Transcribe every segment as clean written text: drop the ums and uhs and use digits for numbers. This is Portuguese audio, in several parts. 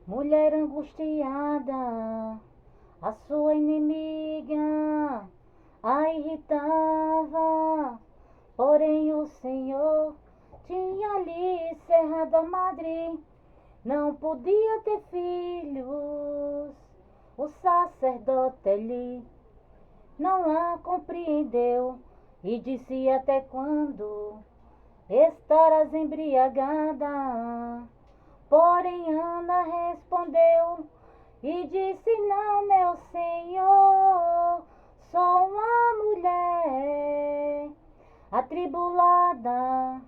Mulher angustiada, a sua inimiga a irritava, porém o Senhor tinha lhe cerrado a madre, não podia ter filhos. O sacerdote lhe não a compreendeu e disse: até quando estarás embriagada? Porém Ana respondeu e disse: não, meu Senhor, sou uma mulher atribulada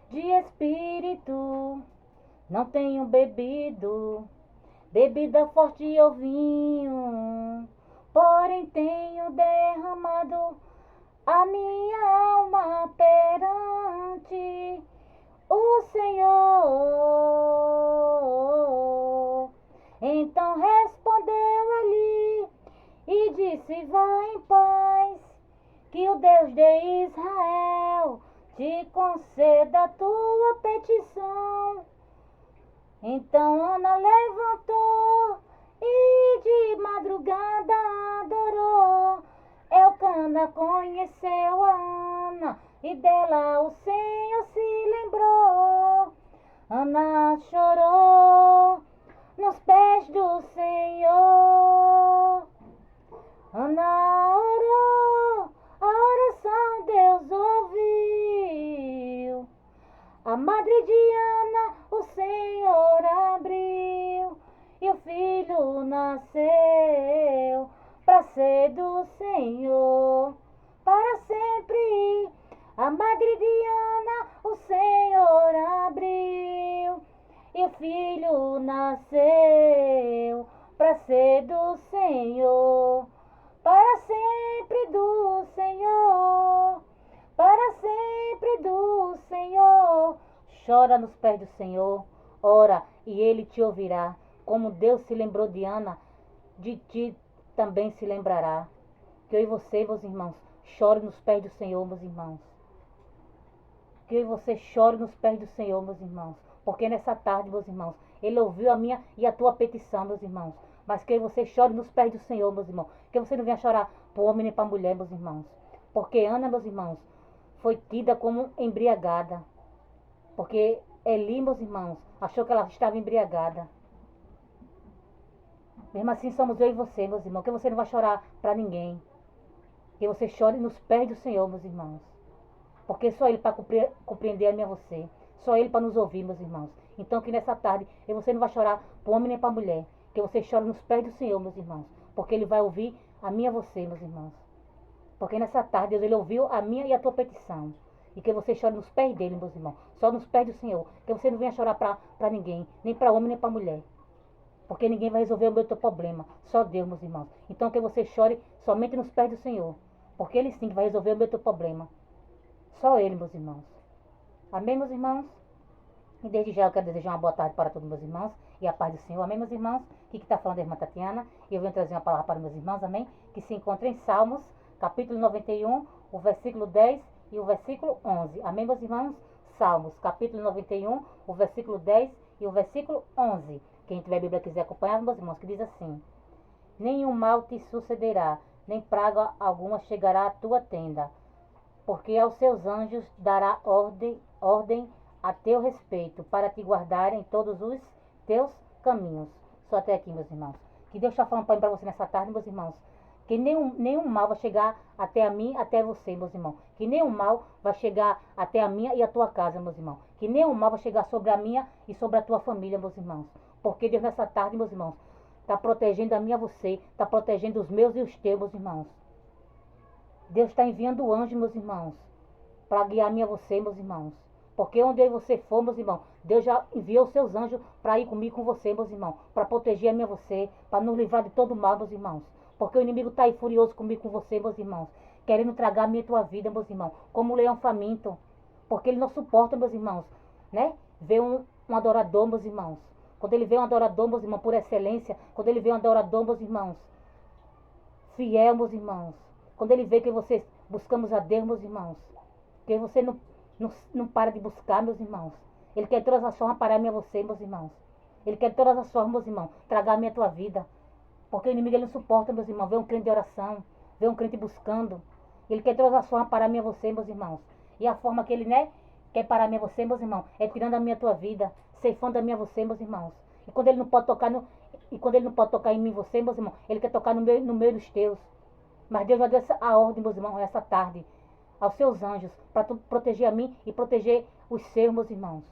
de espírito, não tenho bebido bebida forte ou vinho, porém tenho derramado a minha alma perante o Senhor. Então respondeu ele e disse: vai em paz, que o Deus de Israel te conceda a tua petição. Então Ana levantou e de madrugada adorou. Elcana conheceu a Ana e dela o Senhor se lembrou. Ana chorou nos pés do Senhor. Ana orou, a oração Deus ouviu. A madre de Ana o Senhor abriu e o filho nasceu para ser do Senhor para sempre. A madre de Ana o Senhor abriu e o filho nasceu para ser do Senhor para sempre, do Senhor para sempre, do Senhor. Chora nos pés do Senhor, ora e Ele te ouvirá. Como Deus se lembrou de Ana, de ti também se lembrará. Que eu e você, meus irmãos, chore nos pés do Senhor, meus irmãos. Que eu e você chore nos pés do Senhor, meus irmãos. Porque nessa tarde, meus irmãos, Ele ouviu a minha e a tua petição, meus irmãos. Mas que eu e você chore nos pés do Senhor, meus irmãos. Que você não venha chorar para o homem nem para a mulher, meus irmãos. Porque Ana, meus irmãos, foi tida como embriagada. Porque Eli, meus irmãos, achou que ela estava embriagada. Mesmo assim somos eu e você, meus irmãos. Que você não vai chorar para ninguém. Que você chore nos pés do Senhor, meus irmãos. Porque só Ele para compreender a mim e a você. Só Ele para nos ouvir, meus irmãos. Então que nessa tarde você não vai chorar para o homem nem para a mulher. Que você chore nos pés do Senhor, meus irmãos. Porque Ele vai ouvir a mim e a você, meus irmãos. Porque nessa tarde Deus, Ele ouviu a minha e a tua petição. E que você chore nos pés dele, meus irmãos. Só nos pés do Senhor. Que você não venha chorar para ninguém. Nem para homem, nem para mulher. Porque ninguém vai resolver o meu teu problema. Só Deus, meus irmãos. Então que você chore somente nos pés do Senhor. Porque Ele sim que vai resolver o meu teu problema. Só Ele, meus irmãos. Amém, meus irmãos? E desde já eu quero desejar uma boa tarde para todos meus irmãos. E a paz do Senhor. Amém, meus irmãos? Aqui que está falando a irmã Tatiana. E eu venho trazer uma palavra para meus irmãos. Amém? Que se encontra em Salmos, capítulo 91, o versículo 10 e o versículo 11. Amém, meus irmãos? Salmos, capítulo 91, o versículo 10 e o versículo 11. Quem tiver a Bíblia quiser acompanhar, meus irmãos, que diz assim: nenhum mal te sucederá, nem praga alguma chegará à tua tenda, porque aos seus anjos dará ordem a teu respeito, para te guardarem em todos os teus caminhos. Só até aqui, meus irmãos. Que Deus está falando para você nessa tarde, meus irmãos. Que nenhum mal vai chegar até a mim, até você, meus irmãos. Que nenhum mal vai chegar até a minha e a tua casa, meus irmãos. Que nenhum mal vai chegar sobre a minha e sobre a tua família, meus irmãos. Porque Deus nessa tarde, meus irmãos, está protegendo a minha e a você, está protegendo os meus e os teus, meus irmãos. Deus está enviando o anjo, meus irmãos, para guiar a minha e a você, meus irmãos. Porque onde você for, meus irmãos, Deus já enviou os seus anjos para ir comigo, com você, meus irmãos. Para proteger a minha e a você, para nos livrar de todo mal, meus irmãos. Porque o inimigo está aí furioso comigo, com você, meus irmãos. Querendo tragar a minha e a tua vida, meus irmãos. Como um leão faminto. Porque ele não suporta, meus irmãos, né? Ver um adorador, meus irmãos. Quando ele vê um adorador, meus irmãos, por excelência. Quando ele vê um adorador, meus irmãos, fiel, meus irmãos. Quando ele vê que vocês buscamos a Deus, meus irmãos. Que você não para de buscar, meus irmãos. Ele quer de todas as formas parar a mim e a você, meus irmãos. Ele quer de todas as formas, meus irmãos, tragar a minha tua vida. Porque o inimigo, ele não suporta, meus irmãos, ver um crente de oração, ver um crente buscando. Ele quer de todas as formas parar a minha você, meus irmãos. E a forma que ele, né, quer parar a minha você, meus irmãos, é tirando a minha tua vida, ceifando a minha você, meus irmãos. E quando ele não pode tocar em mim você, meus irmãos, ele quer tocar no meio dos teus. Mas Deus já deu a ordem, meus irmãos, essa tarde, aos seus anjos, para proteger a mim e proteger os seus, meus irmãos.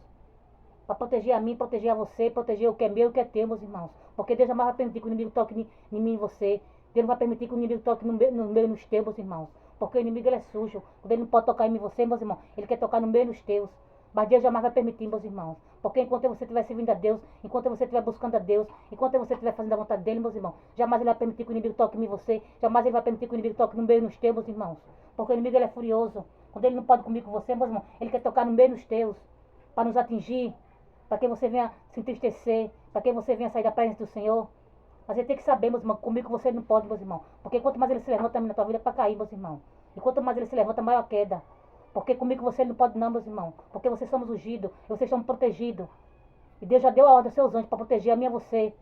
Para proteger a mim, proteger a você, proteger o que é meu e o que é teu, meus irmãos. Porque Deus jamais vai permitir que o inimigo toque em mim e você. Deus não vai permitir que o inimigo toque no meio nos teus, meus irmãos. Porque o inimigo, ele é sujo. Quando ele não pode tocar em mim e você, meus irmãos, ele quer tocar no meio nos teus. Mas Deus jamais vai permitir, meus irmãos. Porque enquanto você estiver servindo a Deus, enquanto você estiver buscando a Deus, enquanto você estiver fazendo a vontade dele, meus irmãos, jamais ele vai permitir que o inimigo toque em mim e você. Jamais ele vai permitir que o inimigo toque no meio nos teus, meus irmãos. Porque o inimigo, ele é furioso. Quando ele não pode comigo com você, meus irmãos, ele quer tocar no meio nos teus. Para nos atingir. Para que você venha se entristecer. Para que você venha sair da presença do Senhor. Mas ele tem que saber, meus irmãos, comigo você não pode, meus irmãos. Porque quanto mais ele se levanta na tua vida, é para cair, meus irmãos. E quanto mais ele se levanta, maior a queda. Porque comigo você não pode não, meus irmãos. Porque vocês somos ungidos, vocês somos protegidos. E Deus já deu a ordem aos seus anjos para proteger a mim e a você.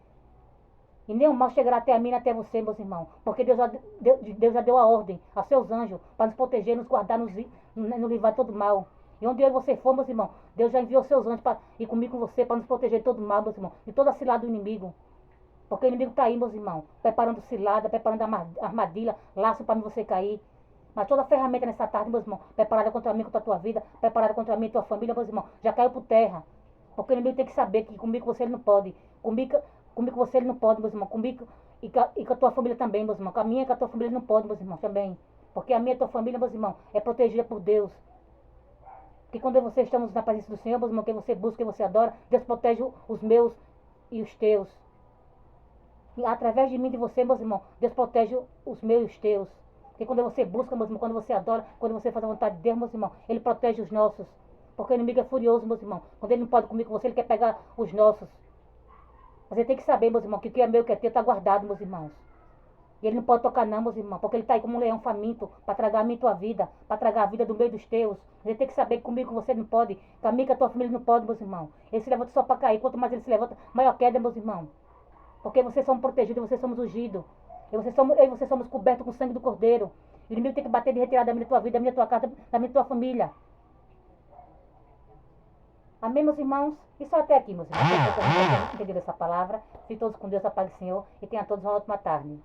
E nenhum mal chegará até a mim e até você, meus irmãos. Porque Deus já deu a ordem aos seus anjos para nos proteger, nos guardar, nos livrar de todo mal. E onde eu e você for, meus irmãos, Deus já enviou seus anjos para ir comigo com você, para nos proteger de todo mal, meus irmãos. De toda a cilada do inimigo. Porque o inimigo está aí, meus irmãos, preparando cilada, preparando armadilha, laço para você cair. Mas toda a ferramenta nessa tarde, meus irmãos, preparada contra mim, contra a tua vida, preparada contra mim e tua família, meus irmãos, já caiu por terra. Porque o inimigo tem que saber que comigo você ele não pode. Comigo você ele não pode, meus irmãos. Comigo e com a tua família também, meus irmãos. Com a minha e com a tua família ele não pode, meus irmãos, também. Porque a minha e a tua família, meus irmãos, é protegida por Deus. Porque quando você estamos na presença do Senhor, meus irmãos, que você busca, que você adora, Deus protege os meus e os teus. E através de mim e de você, meus irmãos, Deus protege os meus e os teus. Porque quando você busca, meus irmãos, quando você adora, quando você faz a vontade de Deus, meus irmãos, ele protege os nossos. Porque o inimigo é furioso, meus irmãos. Quando ele não pode comigo com você, ele quer pegar os nossos. Mas ele tem que saber, meus irmãos, que o que é meu, o que é teu, está guardado, meus irmãos. E ele não pode tocar não, meus irmãos, porque ele está aí como um leão faminto, para tragar a minha e tua vida, para tragar a vida do meio dos teus. Ele tem que saber que comigo você não pode, que a minha e que a tua família não pode, meus irmãos. Ele se levanta só para cair, quanto mais ele se levanta, maior queda, meus irmãos. Porque vocês são protegidos, vocês somos ungidos. Eu e você somos cobertos com o sangue do Cordeiro. O inimigo tem que bater de retirar da minha tua vida, da minha tua casa, da minha tua família. Amém, meus irmãos? E só até aqui, meus irmãos. Espero que vocês tenham entendido essa palavra. Fiquem todos com Deus, a paz do Senhor. E tenham todos uma ótima tarde.